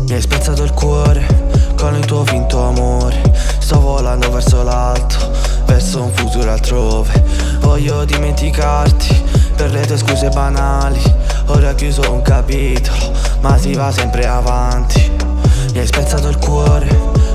Mi hai spezzato il cuore con il tuo finto amore. Sto volando verso l'alto, verso un futuro altrove. Voglio dimenticarti per le tue scuse banali. Ora ho chiuso un capitolo, ma si va sempre avanti. Mi hai spezzato il cuore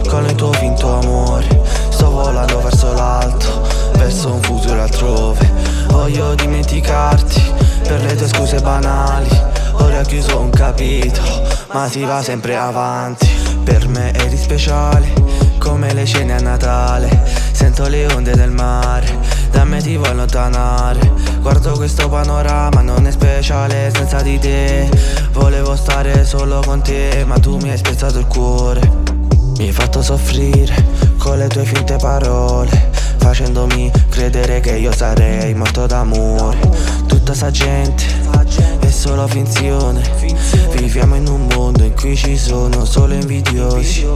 con il tuo finto amore. Sto volando verso l'alto, verso un futuro altrove. Voglio dimenticarti per le tue scuse banali. Ora ho chiuso un capitolo, ma si va sempre avanti. Per me eri speciale, come le cene a Natale. Sento le onde del mare, da me ti vuoi allontanare. Guardo questo panorama, non è speciale senza di te. Volevo stare solo con te, ma tu mi hai spezzato il cuore. Mi hai fatto soffrire con le tue finte parole, facendomi credere che io sarei morto d'amore. Tutta sta gente è solo finzione. Viviamo in un mondo in cui ci sono solo invidiosi.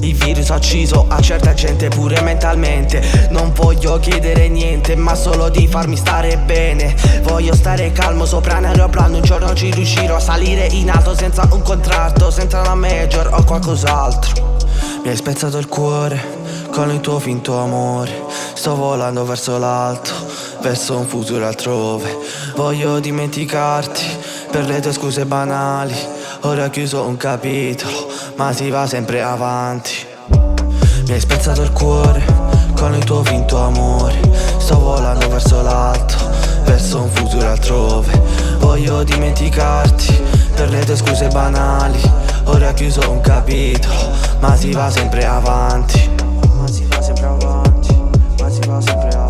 Il virus ha ucciso a certa gente pure mentalmente. Non voglio chiedere niente, ma solo di farmi stare bene. Voglio stare calmo sopra un aeroplano. Un giorno ci riuscirò a salire in alto senza un contratto, senza una major o qualcos'altro. Mi hai spezzato il cuore con il tuo finto amore. Sto volando verso l'alto, verso un futuro altrove. Voglio dimenticarti per le tue scuse banali. Ora ho chiuso un capitolo, ma si va sempre avanti. Mi hai spezzato il cuore con il tuo finto amore. Sto volando verso l'alto, verso un futuro altrove. Voglio dimenticarti per le tue scuse banali. Ora ho chiuso un capitolo, ma si va sempre avanti. Ma si va sempre avanti, ma si va sempre avanti.